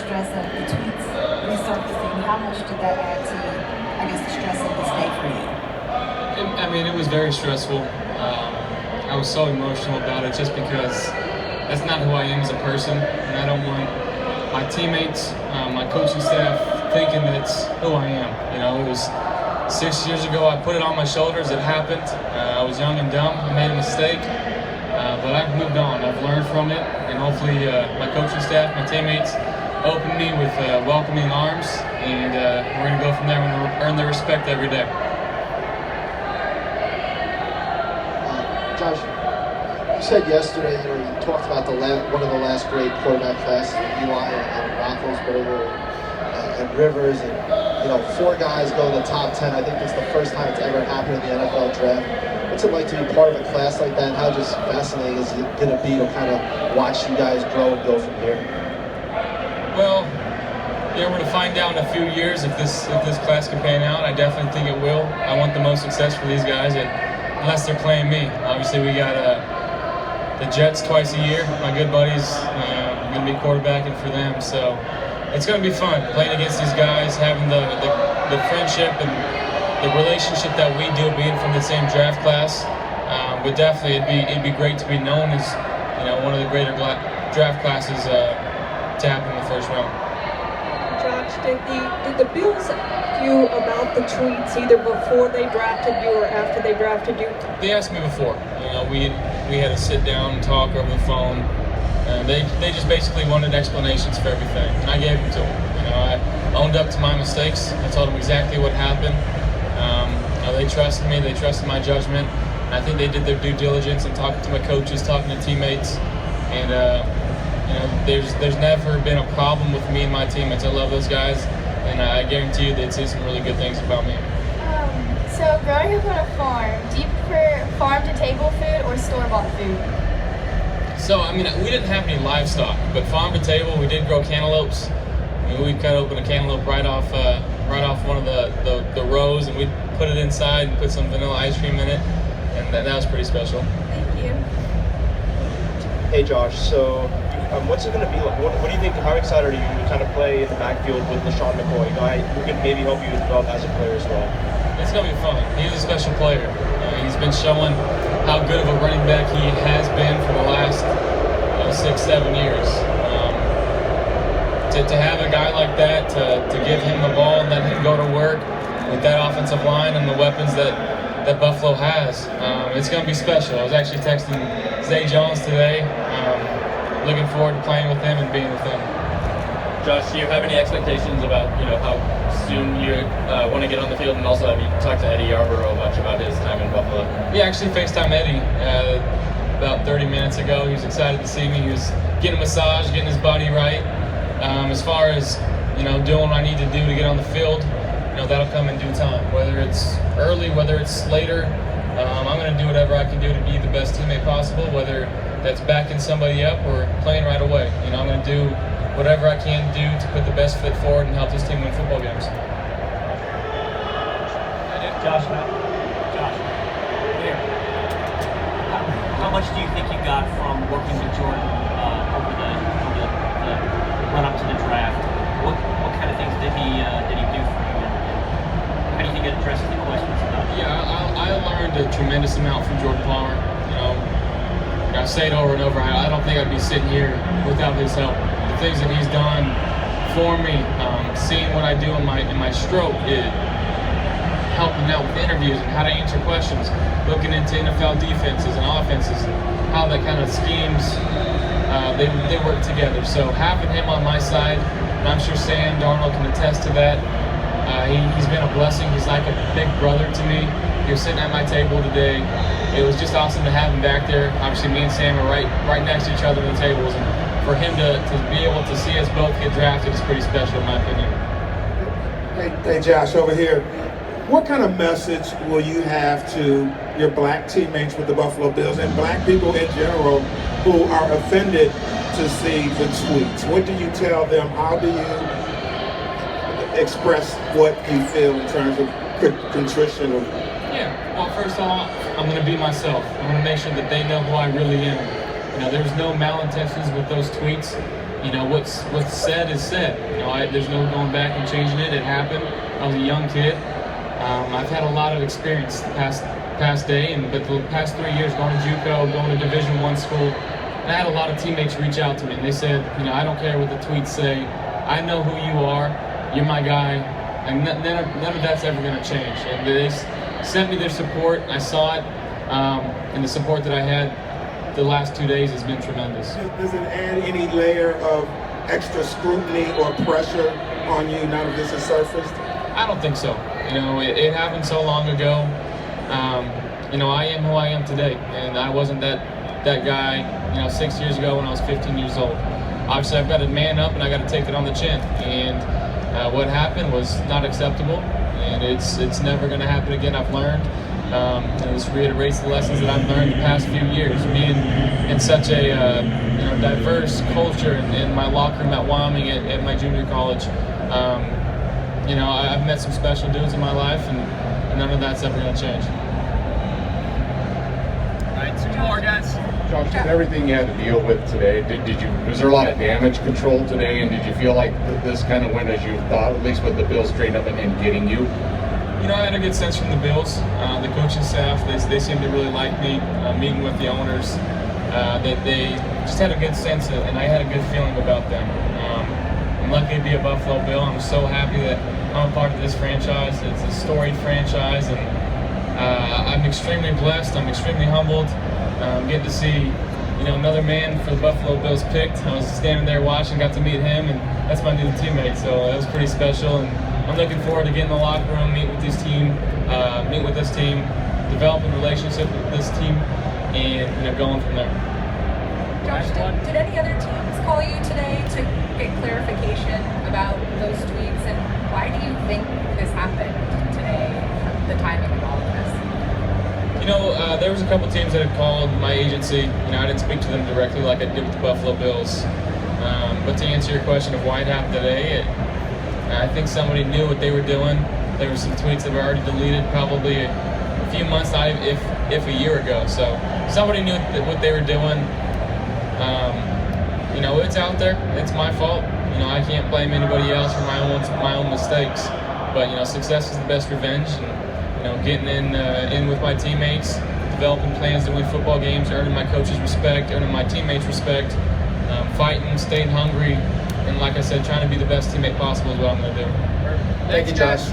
stress of the tweets resurfacing, how much did that add to, I guess, the stress of this day for you? It was very stressful. I was so emotional about it just because that's not who I am as a person, and I don't want my teammates, my coaching staff thinking that's who I am. It was 6 years ago. I put it on my shoulders. It happened. I was young and dumb. I made a mistake, but I've moved on. I've learned from it, and hopefully my coaching staff, my teammates, open me with welcoming arms, and we're going to go from there and earn their respect every day. Josh, you said yesterday, you talked about one of the last great quarterback classes, Eli and Roethlisberger and Rivers, and 4 guys go in the top 10. I think it's the first time it's ever happened in the NFL draft. What's it like to be part of a class like that, and how just fascinating is it going to be to kind of watch you guys grow and go from here? Well, we're going to find out in a few years if this class can pan out. I definitely think it will. I want the most success for these guys, unless they're playing me. Obviously, we got the Jets twice a year. My good buddies, I'm going to be quarterbacking for them. So it's going to be fun playing against these guys, having the friendship and the relationship that we do, being from the same draft class. But definitely, it'd be great to be known as one of the greater draft classes to happen in the first round. Josh, did the Bills ask you about the tweets either before they drafted you or after they drafted you? They asked me before. We had to sit down and talk over the phone. They just basically wanted explanations for everything, and I gave them to them. I owned up to my mistakes. I told them exactly what happened. They trusted me. They trusted my judgment. And I think they did their due diligence in talking to my coaches, talking to teammates, and there's never been a problem with me and my teammates. I love those guys, and I guarantee you they'd say some really good things about me. So growing up on a farm, do you prefer farm-to-table food or store-bought food? So, we didn't have any livestock, but farm to table, we did grow cantaloupes. We cut open a cantaloupe right off one of the rows, and we put it inside and put some vanilla ice cream in it, and that was pretty special. Thank you. Hey Josh, so what's it going to be like? What do you think, how excited are you to kind of play in the backfield with LaShawn McCoy? Who can maybe help you develop as a player as well? It's going to be fun. He's a special player. He's been showing how good of a running back he has been for the last 6-7 years. To have a guy like that, to give him the ball and let him go to work with that offensive line and the weapons that Buffalo has, it's going to be special. I was actually texting Zay Jones today. Looking forward to playing with him and being with him. Josh, do you have any expectations about how soon you want to get on the field? And also, have you talked to Eddie Yarborough much about his time in Buffalo? Yeah, actually FaceTime Eddie about 30 minutes ago. He was excited to see me. He was getting a massage, getting his body right. As far as doing what I need to do to get on the field, that'll come in due time. Whether it's early, whether it's later, I'm going to do whatever I can do to be the best teammate possible. Whether that's backing somebody up or playing right away. I'm going to do whatever I can do to put the best foot forward and help this team win football games. Josh, here. How much do you think you got from working with Jordan over the run up to the draft? What kind of things did he do for you? And how do you think it addresses the questions about it? Yeah, I learned a tremendous amount from Jordan Palmer. I say it over and over. I don't think I'd be sitting here without his help. The things that he's done for me, seeing what I do in my stroke, helping out with interviews and how to answer questions, looking into NFL defenses and offenses, and how that kind of schemes they work together. So having him on my side, and I'm sure Sam Darnold can attest to that. He's been a blessing. He's like a big brother to me. He was sitting at my table today. It was just awesome to have him back there. Obviously, me and Sam are right next to each other at the tables, and for him to be able to see us both get drafted is pretty special, in my opinion. Hey, Josh, over here. What kind of message will you have to your black teammates with the Buffalo Bills and black people in general who are offended to see the tweets? What do you tell them? How do you express what you feel in terms of contrition? Yeah, well, first of all, I'm going to be myself. I'm going to make sure that they know who I really am. there was no malintentions with those tweets. What's said is said. There's no going back and changing it. It happened. I was a young kid. I've had a lot of experience the past day, but the past 3 years going to JUCO, going to Division I school, and I had a lot of teammates reach out to me, and they said, I don't care what the tweets say. I know who you are. You're my guy, and none of that's ever going to change. And they sent me their support. I saw it, and the support that I had the last 2 days has been tremendous. Does it add any layer of extra scrutiny or pressure on you now that this has surfaced? I don't think so. It happened so long ago. I am who I am today, and I wasn't that guy, 6 years ago when I was 15 years old. Obviously, I've got to man up, and I got to take it on the chin. And what happened was not acceptable, and it's never going to happen again. I've learned. And this reiterates the lessons that I've learned the past few years. Being in such a diverse culture in my locker room at Wyoming at my junior college, I've met some special dudes in my life, and none of that's ever going to change. All right, 2 more guys. Josh, with everything you had to deal with today, was there a lot of damage control today, and did you feel like this kind of went as you thought, at least with the Bills straight up and getting you? I had a good sense from the Bills, the coaching staff. They seemed to really like me. Meeting with the owners, that they just had a good sense of, and I had a good feeling about them. I'm lucky to be a Buffalo Bill. I'm so happy that I'm a part of this franchise. It's a storied franchise, and I'm extremely blessed. I'm extremely humbled. Getting to see, another man for the Buffalo Bills picked. I was standing there watching, got to meet him, and that's my new teammate. So it was pretty special, and I'm looking forward to getting in the locker room, meet with this team, developing a relationship with this team, and going from there. Josh, did any other teams call you today to get clarification about those tweets, and why do you think this happened today, the timing of all of this? There was a couple teams that had called my agency. I didn't speak to them directly like I did with the Buffalo Bills. But to answer your question of why it happened today, I think somebody knew what they were doing. There were some tweets that were already deleted probably a few months, if a year ago. So somebody knew what they were doing. It's out there. It's my fault. I can't blame anybody else for my own mistakes. But success is the best revenge. And getting in with my teammates, developing plans to win football games, earning my coaches' respect, earning my teammates' respect, fighting, staying hungry, and like I said, trying to be the best teammate possible is what I'm going to do. Thank you, Josh.